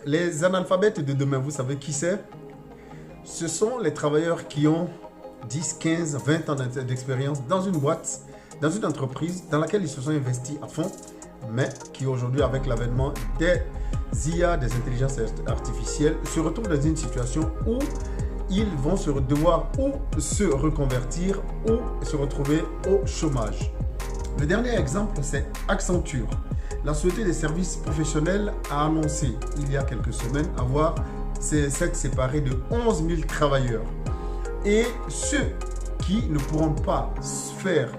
Les analphabètes de demain, vous savez qui c'est? Ce sont les travailleurs qui ont 10, 15, 20 ans d'expérience dans une boîte, dans une entreprise dans laquelle ils se sont investis à fond, mais qui aujourd'hui, avec l'avènement des IA, des intelligences artificielles, se retrouvent dans une situation où ils vont devoir ou se reconvertir ou se retrouver au chômage. Le dernier exemple, c'est Accenture. La Société des services professionnels a annoncé il y a quelques semaines avoir s'être séparé de 11 000 travailleurs. Et ceux qui ne pourront pas faire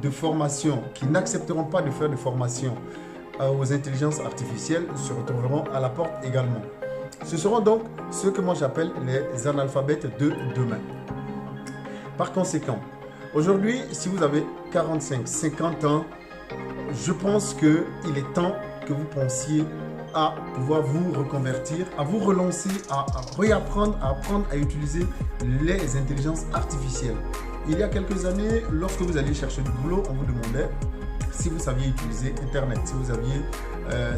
de formation, qui n'accepteront pas de faire de formation aux intelligences artificielles, se retrouveront à la porte également. Ce seront donc ceux que moi j'appelle les analphabètes de demain. Par conséquent, aujourd'hui, si vous avez 45, 50 ans, je pense qu'il est temps que vous pensiez à pouvoir vous reconvertir, à vous relancer, à réapprendre, à apprendre à utiliser les intelligences artificielles. Il y a quelques années, lorsque vous alliez chercher du boulot, on vous demandait si vous saviez utiliser Internet, si vous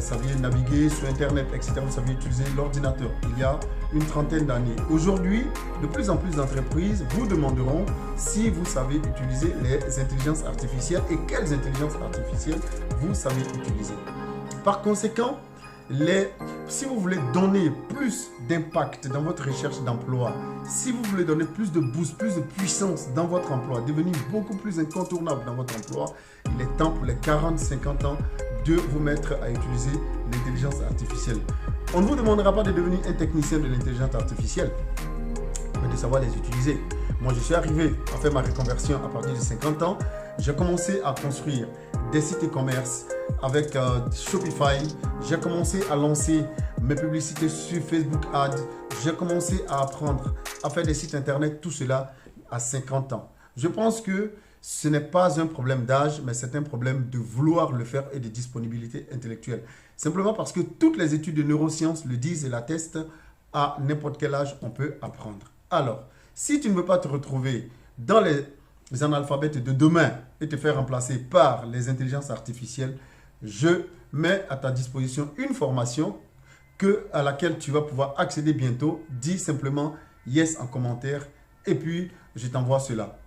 saviez naviguer sur Internet, etc. Vous saviez utiliser l'ordinateur. Il y a une trentaine d'années. Aujourd'hui, de plus en plus d'entreprises vous demanderont si vous savez utiliser les intelligences artificielles et quelles intelligences artificielles vous savez utiliser. Par conséquent, si vous voulez donner plus d'impact dans votre recherche d'emploi, si vous voulez donner plus de boost, plus de puissance dans votre emploi, devenir beaucoup plus incontournable dans votre emploi, il est temps pour les 40-50 ans de vous mettre à utiliser l'intelligence artificielle. On ne vous demandera pas de devenir un technicien de l'intelligence artificielle, mais de savoir les utiliser. Moi, je suis arrivé à faire ma reconversion à partir de 50 ans. J'ai commencé à construire des sites e-commerce avec Shopify. J'ai commencé à lancer mes publicités sur Facebook Ads. J'ai commencé à apprendre à faire des sites internet, tout cela à 50 ans. Je pense que ce n'est pas un problème d'âge, mais c'est un problème de vouloir le faire et de disponibilité intellectuelle. Simplement parce que toutes les études de neurosciences le disent et l'attestent, à n'importe quel âge, on peut apprendre. Alors, si tu ne veux pas te retrouver dans les analphabètes de demain et te faire remplacer par les intelligences artificielles, je mets à ta disposition une formation à laquelle tu vas pouvoir accéder bientôt. Dis simplement yes en commentaire et puis je t'envoie cela.